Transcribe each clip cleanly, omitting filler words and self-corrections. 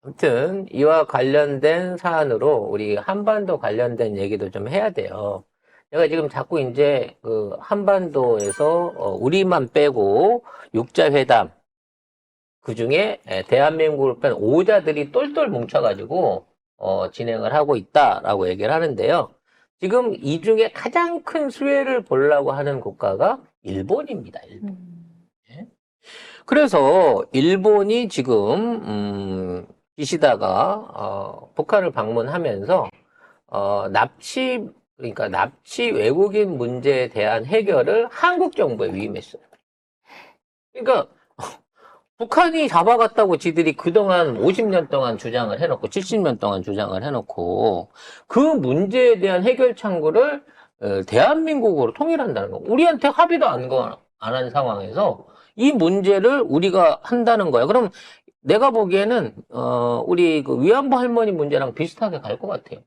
아무튼 이와 관련된 사안으로 우리 한반도 관련된 얘기도 좀 해야 돼요. 내가 지금 자꾸 이제 그 한반도에서 우리만 빼고 육자회담 그중에 대한민국을 뺀 5자들이 똘똘 뭉쳐가지고 진행을 하고 있다라고 얘기를 하는데요. 지금 이 중에 가장 큰 수혜를 보려고 하는 국가가 일본입니다. 일본. 예? 그래서 일본이 지금 기시다가 북한을 방문하면서 그러니까 납치 외국인 문제에 대한 해결을 한국 정부에 위임했어요. 그러니까 북한이 잡아갔다고 지들이 그동안 50년 동안 주장을 해놓고 70년 동안 주장을 해놓고 그 문제에 대한 해결 창구를 대한민국으로 통일한다는 거. 우리한테 합의도 안 한 상황에서 이 문제를 우리가 한다는 거야. 그럼 내가 보기에는 우리 그 위안부 할머니 문제랑 비슷하게 갈 것 같아요.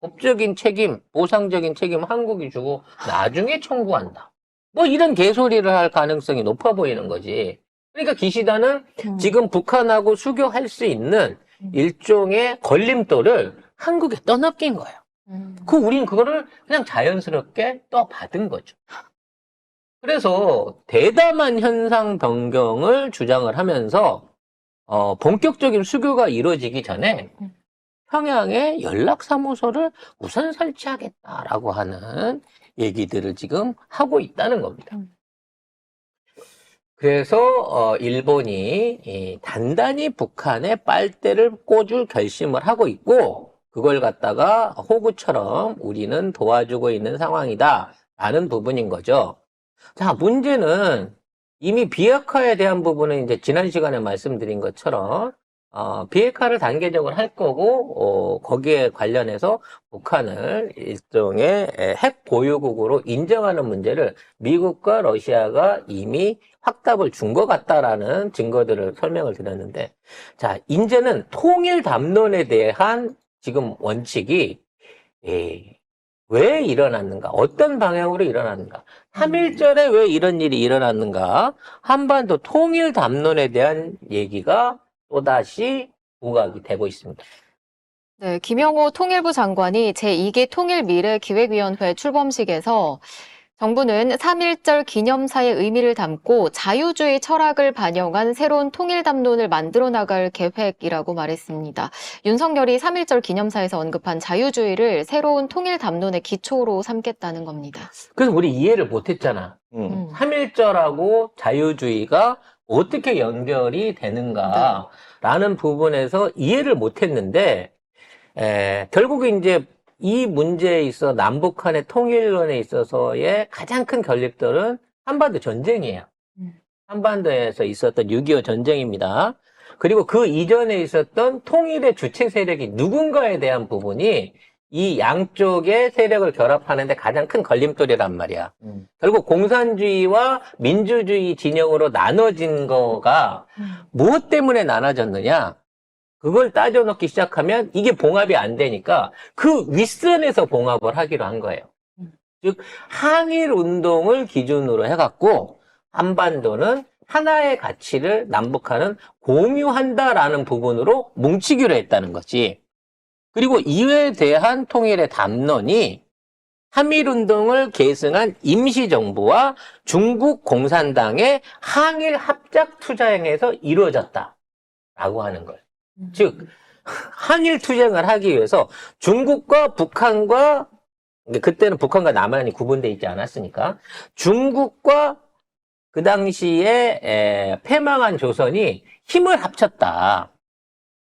법적인 책임, 보상적인 책임 한국이 주고 나중에 청구한다. 뭐 이런 개소리를 할 가능성이 높아 보이는 거지. 그러니까 기시다는 지금 북한하고 수교할 수 있는 일종의 걸림돌을 한국에 떠넘긴 거예요. 우린 그거를 그냥 자연스럽게 떠받은 거죠. 그래서 대담한 현상 변경을 주장을 하면서 본격적인 수교가 이루어지기 전에 평양에 연락사무소를 우선 설치하겠다라고 하는 얘기들을 지금 하고 있다는 겁니다. 그래서 일본이 단단히 북한에 빨대를 꽂을 결심을 하고 있고 그걸 갖다가 호구처럼 우리는 도와주고 있는 상황이다 라는 부분인 거죠. 자, 문제는 이미 비핵화에 대한 부분은 이제 지난 시간에 말씀드린 것처럼 비핵화를 단계적으로 할 거고 거기에 관련해서 북한을 일종의 핵 보유국으로 인정하는 문제를 미국과 러시아가 이미 확답을 준 것 같다라는 증거들을 설명을 드렸는데, 자, 이제는 통일 담론에 대한 지금 원칙이 왜 일어났는가? 어떤 방향으로 일어났는가? 3.1절에 왜 이런 일이 일어났는가? 한반도 통일 담론에 대한 얘기가 또다시 부각이 되고 있습니다. 네, 김영호 통일부 장관이 제2기 통일미래기획위원회 출범식에서 정부는 3.1절 기념사의 의미를 담고 자유주의 철학을 반영한 새로운 통일 담론을 만들어 나갈 계획이라고 말했습니다. 윤석열이 3.1절 기념사에서 언급한 자유주의를 새로운 통일 담론의 기초로 삼겠다는 겁니다. 그래서 우리 이해를 못했잖아. 3.1절하고 자유주의가 어떻게 연결이 되는가라는 부분에서 이해를 못했는데 결국에 이제 이 문제에 있어 남북한의 통일론에 있어서의 가장 큰 결립들은 한반도 전쟁이에요. 한반도에서 있었던 6.25 전쟁입니다. 그리고 그 이전에 있었던 통일의 주체 세력이 누군가에 대한 부분이 이 양쪽의 세력을 결합하는데 가장 큰 걸림돌이란 말이야. 결국 공산주의와 민주주의 진영으로 나눠진 거가 무엇 때문에 나눠졌느냐? 그걸 따져놓기 시작하면 이게 봉합이 안 되니까 그 윗선에서 봉합을 하기로 한 거예요. 즉 항일 운동을 기준으로 해갖고 한반도는 하나의 가치를 남북한은 공유한다라는 부분으로 뭉치기로 했다는 거지. 그리고 이에 대한 통일의 담론이 한일운동을 계승한 임시정부와 중국 공산당의 항일 합작 투쟁에서 이루어졌다라고 하는 거예요. 즉 한일 투쟁을 하기 위해서 중국과 북한과 그때는 북한과 남한이 구분되어 있지 않았으니까 중국과 그 당시에 패망한 조선이 힘을 합쳤다.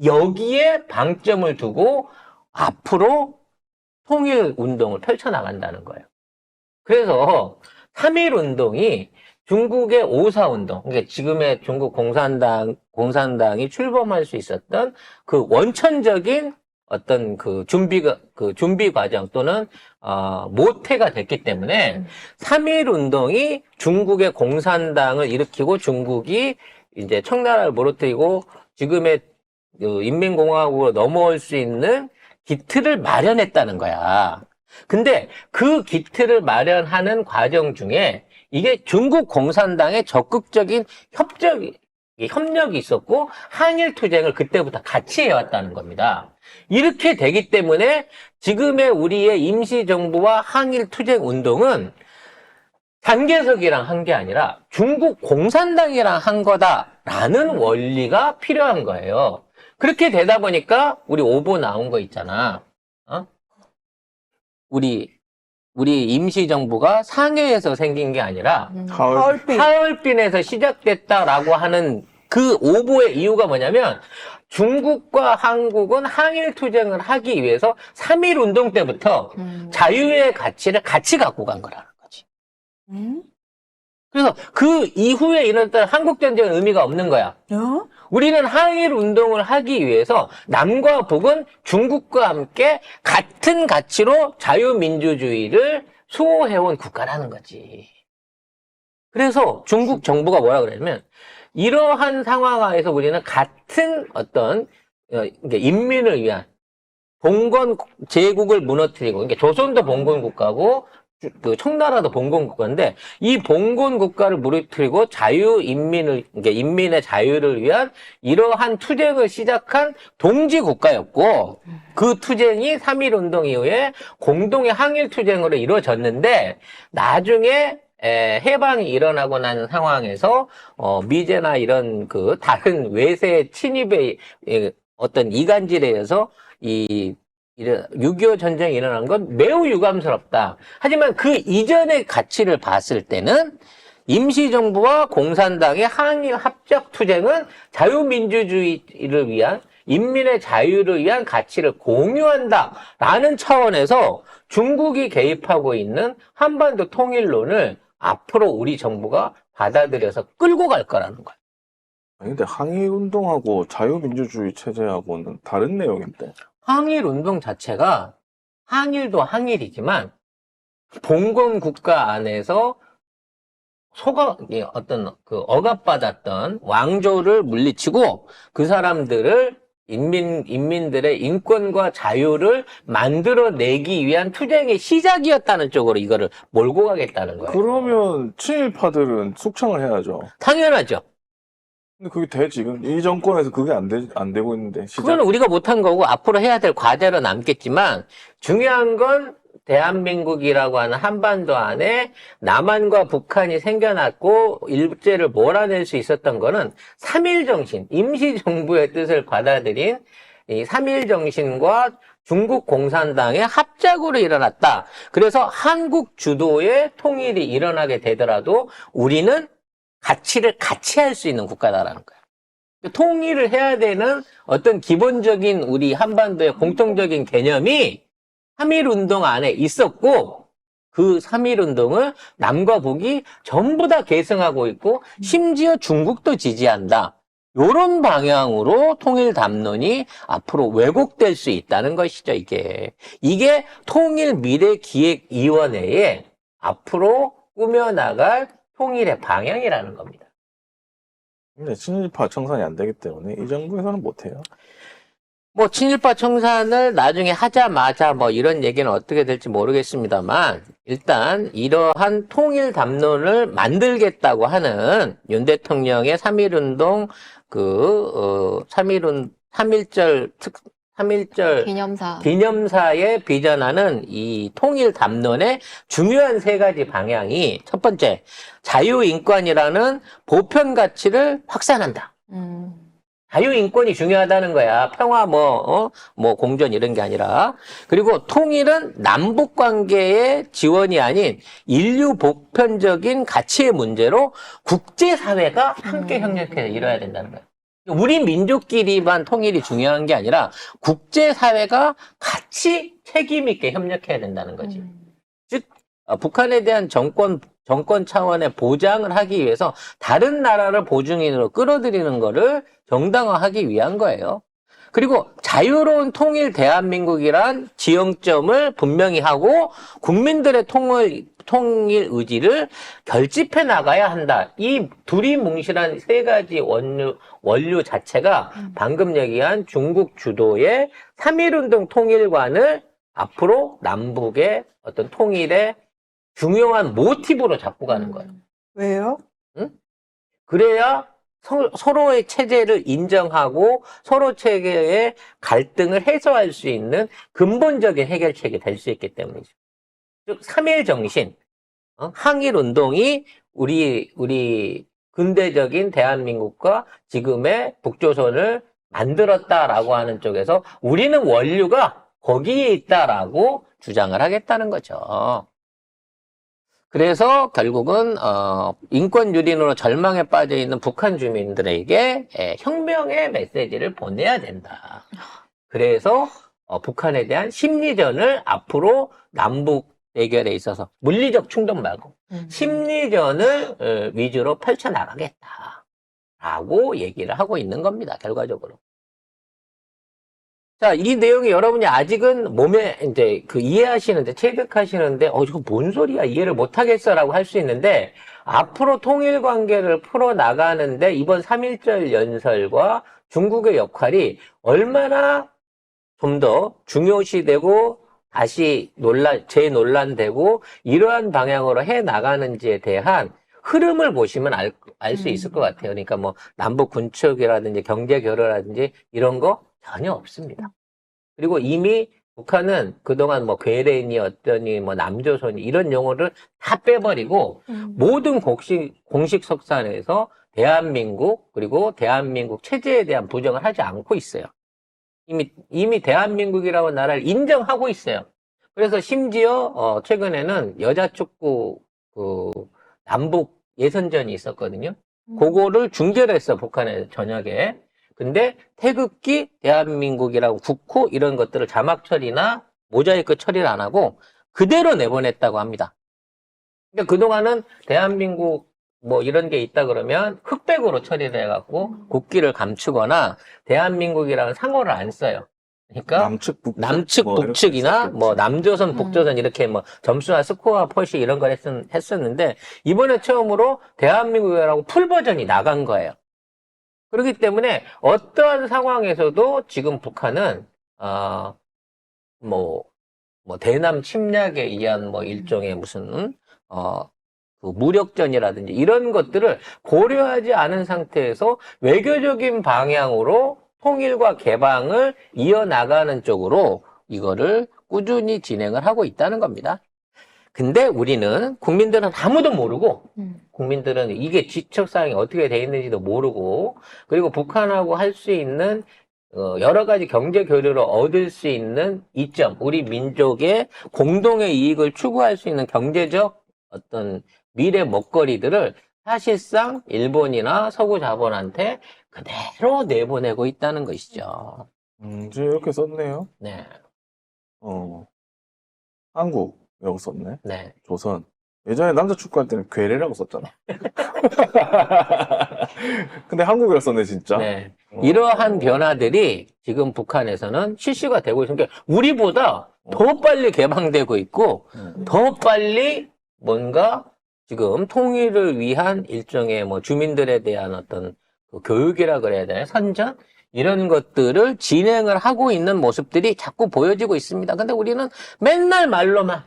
여기에 방점을 두고 앞으로 통일운동을 펼쳐나간다는 거예요. 그래서 3.1운동이 중국의 5.4운동, 그러니까 지금의 중국 공산당이 출범할 수 있었던 그 원천적인 어떤 그 준비 과정 또는, 모태가 됐기 때문에 3.1운동이 중국의 공산당을 일으키고 중국이 이제 청나라를 무너뜨리고 지금의 인민공화국으로 넘어올 수 있는 기틀을 마련했다는 거야. 근데 그 기틀을 마련하는 과정 중에 이게 중국 공산당의 적극적인 협력이 있었고 항일 투쟁을 그때부터 같이 해왔다는 겁니다. 이렇게 되기 때문에 지금의 우리의 임시정부와 항일 투쟁 운동은 장개석이랑 한 게 아니라 중국 공산당이랑 한 거다라는 원리가 필요한 거예요. 그렇게 되다 보니까 우리 오보 나온 거 있잖아. 우리 임시정부가 상해에서 생긴 게 아니라 하얼빈에서 시작됐다라고 하는 그 오보의 이유가 뭐냐면 중국과 한국은 항일 투쟁을 하기 위해서 3.1 운동 때부터 자유의 가치를 같이 갖고 간 거라는 거지. 그래서 그 이후에 일어났던 한국전쟁은 의미가 없는 거야. 우리는 항일 운동을 하기 위해서 남과 북은 중국과 함께 같은 가치로 자유민주주의를 수호해온 국가라는 거지. 그래서 중국 정부가 뭐라 그러냐면 이러한 상황 하에서 우리는 같은 어떤 인민을 위한 봉건 제국을 무너뜨리고, 그러니까 조선도 봉건 국가고 그 청나라도 봉건 국가인데 이 봉건 국가를 무너뜨리고 그러니까 인민의 자유를 위한 이러한 투쟁을 시작한 동지 국가였고, 그 투쟁이 3.1 운동 이후에 공동의 항일 투쟁으로 이루어졌는데 나중에 해방이 일어나고 나는 상황에서 미제나 이런 그 다른 외세 침입의 어떤 이간질에 의해서 6.25 전쟁이 일어난 건 매우 유감스럽다. 하지만 그 이전의 가치를 봤을 때는 임시정부와 공산당의 항일 합작 투쟁은 자유민주주의를 위한 인민의 자유를 위한 가치를 공유한다라는 차원에서 중국이 개입하고 있는 한반도 통일론을 앞으로 우리 정부가 받아들여서 끌고 갈 거라는 거예요. 아니, 근데 항일운동하고 자유민주주의 체제하고는 다른 내용인데. 항일 운동 자체가 항일도 항일이지만 봉건 국가 안에서 어떤 그 억압받았던 왕조를 물리치고 그 사람들을 인민들의 인권과 자유를 만들어내기 위한 투쟁의 시작이었다는 쪽으로 이거를 몰고 가겠다는 거예요. 그러면 친일파들은 숙청을 해야죠. 당연하죠. 근데 그게 되지. 이 정권에서 그게 안 되고 있는데. 그거는 우리가 못한 거고 앞으로 해야 될 과제로 남겠지만 중요한 건 대한민국이라고 하는 한반도 안에 남한과 북한이 생겨났고 일제를 몰아낼 수 있었던 거는 3.1 정신, 임시정부의 뜻을 받아들인 이 3.1 정신과 중국 공산당의 합작으로 일어났다. 그래서 한국 주도의 통일이 일어나게 되더라도 우리는 가치를 같이 할 수 있는 국가다라는 거예요. 통일을 해야 되는 어떤 기본적인 우리 한반도의 공통적인 개념이 3.1 운동 안에 있었고, 그 3.1 운동을 남과 북이 전부 다 계승하고 있고 심지어 중국도 지지한다. 이런 방향으로 통일 담론이 앞으로 왜곡될 수 있다는 것이죠. 이게 통일미래기획위원회에 앞으로 꾸며나갈 통일의 방향이라는 겁니다. 근데 친일파 청산이 안 되기 때문에 이 정부에서는 못해요. 뭐 친일파 청산을 나중에 하자마자 뭐 이런 얘기는 어떻게 될지 모르겠습니다만 일단 이러한 통일 담론을 만들겠다고 하는 윤 대통령의 3.1운동 3.1절 기념사에 비전하는 이 통일 담론의 중요한 3가지 방향이 첫 번째, 자유인권이라는 보편 가치를 확산한다. 자유인권이 중요하다는 거야. 평화, 공존 이런 게 아니라. 그리고 통일은 남북 관계의 지원이 아닌 인류 보편적인 가치의 문제로 국제사회가 함께 협력해서 이뤄야 된다는 거야. 우리 민족끼리만 통일이 중요한 게 아니라 국제사회가 같이 책임있게 협력해야 된다는 거지. 즉, 북한에 대한 정권 차원의 보장을 하기 위해서 다른 나라를 보증인으로 끌어들이는 거를 정당화하기 위한 거예요. 그리고 자유로운 통일 대한민국이란 지형점을 분명히 하고 국민들의 통일 의지를 결집해 나가야 한다. 이 두리뭉실한 3가지 원류 자체가 방금 얘기한 중국 주도의 3.1운동 통일관을 앞으로 남북의 어떤 통일의 중요한 모티브로 잡고 가는 거예요. 왜요? 응? 그래야 서로의 체제를 인정하고 서로 체계의 갈등을 해소할 수 있는 근본적인 해결책이 될 수 있기 때문이죠. 즉, 3.1 정신, 항일 운동이 우리 근대적인 대한민국과 지금의 북조선을 만들었다라고 하는 쪽에서 우리는 원류가 거기에 있다라고 주장을 하겠다는 거죠. 그래서 결국은 인권 유린으로 절망에 빠져 있는 북한 주민들에게 혁명의 메시지를 보내야 된다. 그래서 북한에 대한 심리전을 앞으로 남북 대결에 있어서 물리적 충돌 말고 심리전을 위주로 펼쳐나가겠다라고 얘기를 하고 있는 겁니다. 결과적으로. 자, 이 내용이 여러분이 아직은 몸에 이제 이해하시는데, 체득하시는데, 이거 뭔 소리야? 이해를 못 하겠어라고 할 수 있는데, 앞으로 통일 관계를 풀어나가는데, 이번 3.1절 연설과 중국의 역할이 얼마나 좀 더 중요시되고, 다시 재논란되고, 이러한 방향으로 해 나가는지에 대한 흐름을 보시면 알 수 있을 것 같아요. 그러니까 뭐, 남북 군축이라든지 경제 교류라든지 이런 거 전혀 없습니다. 그리고 이미 북한은 그동안 뭐 괴뢰니 어떠니 뭐 남조선이 이런 용어를 다 빼버리고 모든 공식 석산에서 대한민국 그리고 대한민국 체제에 대한 부정을 하지 않고 있어요. 이미 대한민국이라는 나라를 인정하고 있어요. 그래서 심지어 최근에는 여자 축구 남북 예선전이 있었거든요. 그거를 중계를 했어, 북한의 저녁에. 근데 태극기, 대한민국이라고 국호 이런 것들을 자막 처리나 모자이크 처리를 안 하고 그대로 내보냈다고 합니다. 그러니까 그동안은 대한민국 뭐 이런 게 있다 그러면 흑백으로 처리를 해갖고 국기를 감추거나 대한민국이라는 상호를 안 써요. 그러니까 남측, 북측이나 뭐 남조선, 북조선 이렇게 뭐 점수나 스코어, 퍼시 이런 걸 했었는데 이번에 처음으로 대한민국이라고 풀 버전이 나간 거예요. 그렇기 때문에 어떠한 상황에서도 지금 북한은 대남 침략에 의한 뭐 일종의 무슨 무력전이라든지 이런 것들을 고려하지 않은 상태에서 외교적인 방향으로 통일과 개방을 이어나가는 쪽으로 이거를 꾸준히 진행을 하고 있다는 겁니다. 근데 우리는 국민들은 아무도 모르고 국민들은 이게 지적사항이 어떻게 돼 있는지도 모르고 그리고 북한하고 할 수 있는 여러 가지 경제 교류를 얻을 수 있는 이점, 우리 민족의 공동의 이익을 추구할 수 있는 경제적 어떤 미래 먹거리들을 사실상 일본이나 서구 자본한테 그대로 내보내고 있다는 것이죠. 지금 이렇게 썼네요. 네. 한국. 라고 썼네. 네. 조선. 예전에 남자 축구할 때는 괴뢰라고 썼잖아. 근데 한국이라고 썼네, 진짜. 네. 이러한 변화들이 지금 북한에서는 실시가 되고 있으니까 우리보다 더 빨리 개방되고 있고 더 빨리 뭔가 지금 통일을 위한 일종의 뭐 주민들에 대한 어떤 교육이라 그래야 되나요? 선전? 이런 것들을 진행을 하고 있는 모습들이 자꾸 보여지고 있습니다. 근데 우리는 맨날 말로만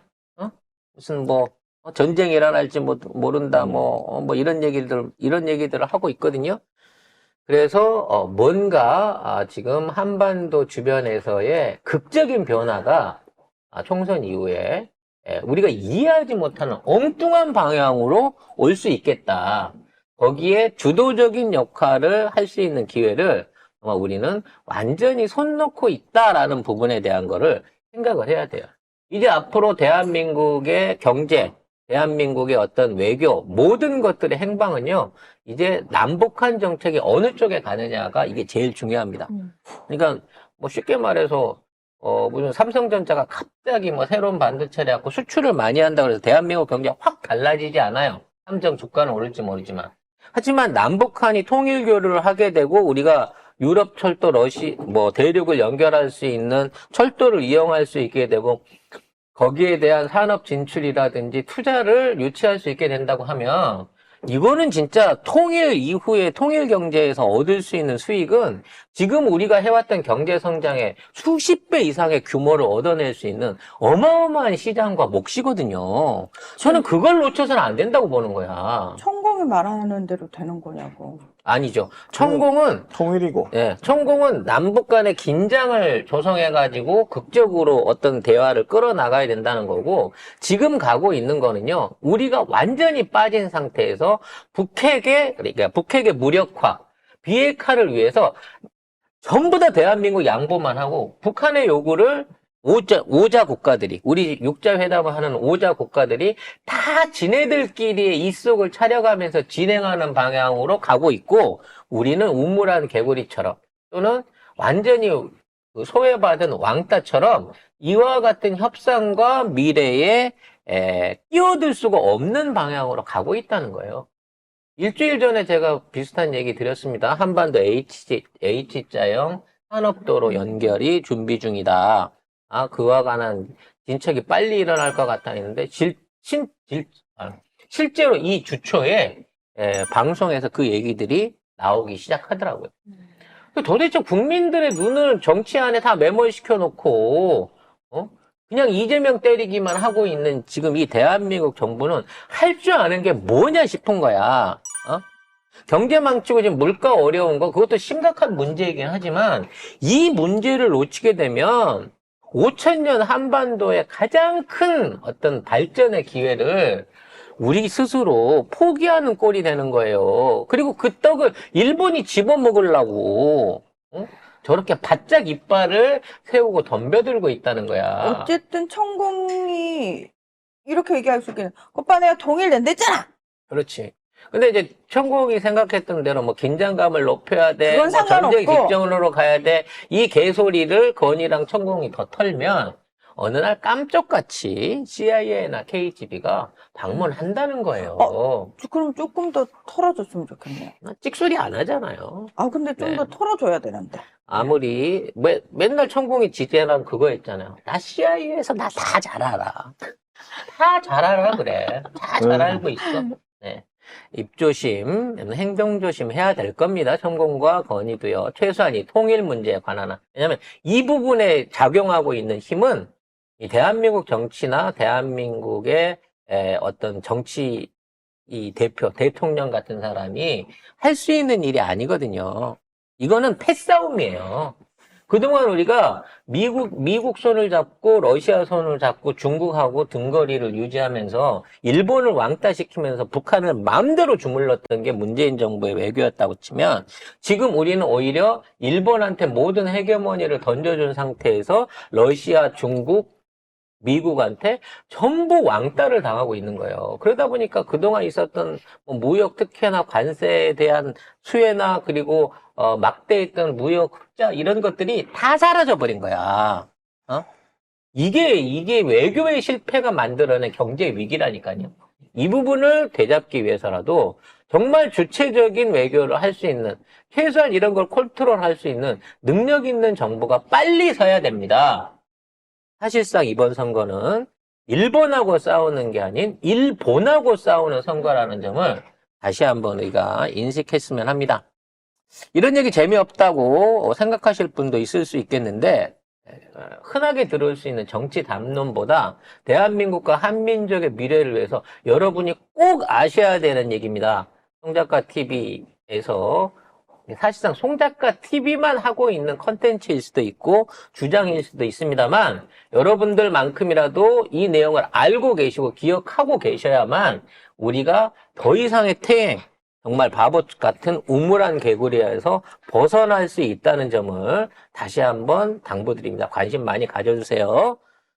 무슨 뭐 전쟁이 일어날지 모른다 뭐 이런 얘기들을 하고 있거든요. 그래서 뭔가 지금 한반도 주변에서의 극적인 변화가 총선 이후에 우리가 이해하지 못하는 엉뚱한 방향으로 올 수 있겠다. 거기에 주도적인 역할을 할 수 있는 기회를 우리는 완전히 손 놓고 있다라는 부분에 대한 거를 생각을 해야 돼요. 이제 앞으로 대한민국의 경제, 대한민국의 어떤 외교, 모든 것들의 행방은요, 이제 남북한 정책이 어느 쪽에 가느냐가 이게 제일 중요합니다. 그러니까, 뭐 쉽게 말해서, 무슨 삼성전자가 갑자기 뭐 새로운 반도체를 갖고 수출을 많이 한다고 해서 대한민국 경제가 확 달라지지 않아요. 삼성 주가는 오를지 모르지만. 하지만 남북한이 통일 교류를 하게 되고 우리가 유럽 철도 대륙을 연결할 수 있는 철도를 이용할 수 있게 되고 거기에 대한 산업 진출이라든지 투자를 유치할 수 있게 된다고 하면 이거는 진짜 통일 이후에 통일 경제에서 얻을 수 있는 수익은 지금 우리가 해왔던 경제 성장의 수십 배 이상의 규모를 얻어낼 수 있는 어마어마한 시장과 몫이거든요. 저는 그걸 놓쳐서는 안 된다고 보는 거야. 천공이 말하는 대로 되는 거냐고. 아니죠. 천공은 통일이고. 예, 천공은 남북 간의 긴장을 조성해가지고 극적으로 어떤 대화를 끌어나가야 된다는 거고, 지금 가고 있는 거는요, 우리가 완전히 빠진 상태에서 그러니까 북핵의 무력화, 비핵화를 위해서 전부 다 대한민국 양보만 하고, 북한의 요구를 오자 국가들이, 우리 육자회담을 하는 오자 국가들이 다 지네들끼리의 입속을 차려가면서 진행하는 방향으로 가고 있고, 우리는 우물한 개구리처럼 또는 완전히 소외받은 왕따처럼 이와 같은 협상과 미래에 끼어들 수가 없는 방향으로 가고 있다는 거예요. 일주일 전에 제가 비슷한 얘기 드렸습니다. 한반도 H자형 산업도로 연결이 준비 중이다. 그와 관한 진척이 빨리 일어날 것 같다 했는데, 실제로 이 주초에 방송에서 그 얘기들이 나오기 시작하더라고요. 도대체 국민들의 눈을 정치 안에 다 매몰시켜 놓고, 그냥 이재명 때리기만 하고 있는 지금 이 대한민국 정부는 할 줄 아는 게 뭐냐 싶은 거야. 경제 망치고 지금 물가 어려운 거, 그것도 심각한 문제이긴 하지만, 이 문제를 놓치게 되면 5,000년 한반도의 가장 큰 어떤 발전의 기회를 우리 스스로 포기하는 꼴이 되는 거예요. 그리고 그 떡을 일본이 집어먹으려고 저렇게 바짝 이빨을 세우고 덤벼들고 있다는 거야. 어쨌든 천공이 이렇게 얘기할 수 있겠네. 오빠 내가 통일된댔잖아. 그렇지. 근데 이제 천공이 생각했던 대로 뭐 긴장감을 높여야 돼, 그건 뭐 전쟁 상관없고. 직전으로 가야 돼, 이 개소리를 건이랑 천공이 더 털면 어느 날 깜짝같이 CIA나 KGB가 방문한다는 거예요. 그럼 조금 더 털어줬으면 좋겠네. 찍소리 안 하잖아요. 근데 좀 네. 더 털어줘야 되는데. 아무리 맨날 천공이 지지하는 그거 있잖아요. 나 CIA에서 나 다 잘 알아. 다 잘 알아 그래. 다 잘 알고 있어. 네. 입조심, 행동조심 해야 될 겁니다. 천공과 건의도요. 최소한 이 통일 문제에 관한. 왜냐하면 이 부분에 작용하고 있는 힘은 이 대한민국 정치나 대한민국의 어떤 정치 이 대통령 같은 사람이 할 수 있는 일이 아니거든요. 이거는 패싸움이에요. 그동안 우리가 미국 손을 잡고 러시아 손을 잡고 중국하고 등거리를 유지하면서 일본을 왕따시키면서 북한을 마음대로 주물렀던 게 문재인 정부의 외교였다고 치면, 지금 우리는 오히려 일본한테 모든 헤게모니를 던져준 상태에서 러시아, 중국, 미국한테 전부 왕따를 당하고 있는 거예요. 그러다 보니까 그동안 있었던 뭐 무역 특혜나 관세에 대한 수혜나 그리고 막대했던 무역 흑자 이런 것들이 다 사라져 버린 거야. 이게 외교의 실패가 만들어낸 경제 위기라니까요. 이 부분을 되잡기 위해서라도 정말 주체적인 외교를 할 수 있는, 최소한 이런 걸 컨트롤할 수 있는 능력 있는 정부가 빨리 서야 됩니다. 사실상 이번 선거는 일본하고 싸우는 게 아닌 일본하고 싸우는 선거라는 점을 다시 한번 우리가 인식했으면 합니다. 이런 얘기 재미없다고 생각하실 분도 있을 수 있겠는데, 흔하게 들을 수 있는 정치 담론보다 대한민국과 한민족의 미래를 위해서 여러분이 꼭 아셔야 되는 얘기입니다. 송작가 TV에서 사실상 송작가 TV만 하고 있는 컨텐츠일 수도 있고 주장일 수도 있습니다만, 여러분들만큼이라도 이 내용을 알고 계시고 기억하고 계셔야만 우리가 더 이상의 퇴행, 정말 바보 같은 우물한 개구리에서 벗어날 수 있다는 점을 다시 한번 당부드립니다. 관심 많이 가져주세요.